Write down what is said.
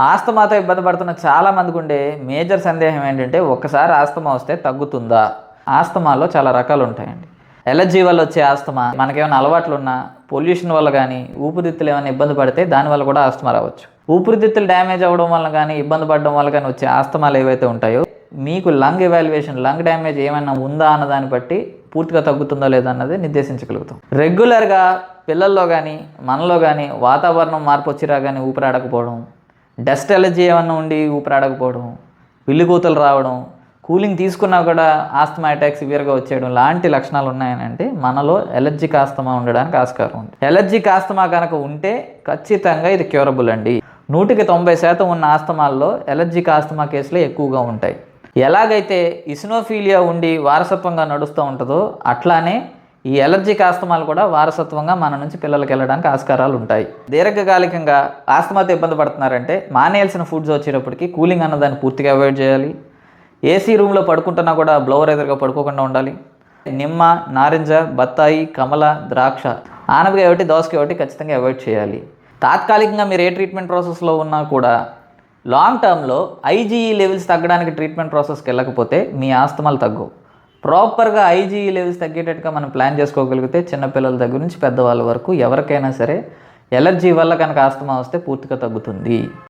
ఆస్తమాతో ఇబ్బంది పడుతున్న చాలామందికి ఉండే మేజర్ సందేహం ఏంటంటే, ఒక్కసారి ఆస్తమా వస్తే తగ్గుతుందా? ఆస్తమాలో చాలా రకాలు ఉంటాయండి. ఎలర్జీ వల్ల వచ్చే ఆస్తమా, మనకేమైనా అలవాట్లు ఉన్నా, పొల్యూషన్ వల్ల కానీ, ఊపిరితిత్తులు ఏమైనా ఇబ్బంది పడితే దానివల్ల కూడా ఆస్తమా రావచ్చు. ఊపిరితిత్తులు డ్యామేజ్ అవ్వడం వల్ల కానీ, ఇబ్బంది పడడం వల్ల కానీ వచ్చే ఆస్తమాలు ఏవైతే ఉంటాయో, మీకు లంగ్ ఎవాల్యుయేషన్, లంగ్ డ్యామేజ్ ఏమైనా ఉందా అన్న దాన్ని బట్టి పూర్తిగా తగ్గుతుందా లేదా అన్నది నిర్దేశించగలుగుతాం. రెగ్యులర్గా పిల్లల్లో కానీ, మనలో కానీ వాతావరణం మార్పు వచ్చిరా కానీ ఊపిరాడకపోవడం, డస్ట్ ఎలర్జీ ఏమన్నా ఉండి ఊపిరాడకపోవడం, పిల్లికూతలు రావడం, కూలింగ్ తీసుకున్నా కూడా ఆస్తమా అటాక్ సివియర్గా వచ్చేయడం లాంటి లక్షణాలు ఉన్నాయని అంటే మనలో ఎలర్జిక్ ఆస్తమా ఉండడానికి ఆస్కారం ఉంది. ఎలర్జిక్ ఆస్తమా కనుక ఉంటే ఖచ్చితంగా ఇది క్యూరబుల్ అండి. 100% ఉన్న ఆస్తమాల్లో ఎలర్జిక్ ఆస్తమా కేసులే ఎక్కువగా ఉంటాయి. ఎలాగైతే ఇసినోఫీలియా ఉండి వారసత్వంగా నడుస్తూ ఉంటుందో అట్లానే ఈ ఎలర్జిక్ ఆస్తమాలు కూడా వారసత్వంగా మన నుంచి పిల్లలకి వెళ్ళడానికి ఆస్కారాలు ఉంటాయి. దీర్ఘకాలికంగా ఆస్తమాతో ఇబ్బంది పడుతున్నారంటే మానేయాల్సిన ఫుడ్స్ వచ్చేటప్పటికి కూలింగ్ అన్నదాన్ని పూర్తిగా అవాయిడ్ చేయాలి. ఏసీ రూమ్లో పడుకుంటున్నా కూడా బ్లవర్ ఎదురుగా పడుకోకుండా ఉండాలి. నిమ్మ, నారింజ, బత్తాయి, కమల, ద్రాక్ష, ఆనపకాయ ఒకటి, దోసకాయ ఒకటి ఖచ్చితంగా అవాయిడ్ చేయాలి. తాత్కాలికంగా మీరు ఏ ట్రీట్మెంట్ ప్రాసెస్లో ఉన్నా కూడా లాంగ్ టర్మ్లో ఐజీఈ లెవెల్స్ తగ్గడానికి ట్రీట్మెంట్ ప్రాసెస్కి వెళ్ళకపోతే మీ ఆస్తమాలు తగ్గవు. ప్రాపర్గా ఐజీఈ లెవెల్స్ తగ్గేటట్టుగా మనం ప్లాన్ చేసుకోగలిగితే చిన్నపిల్లల దగ్గర నుంచి పెద్దవాళ్ళ వరకు ఎవరికైనా సరే ఎలర్జీ వల్ల కనుక ఆస్తమా వస్తే పూర్తిగా తగ్గుతుంది.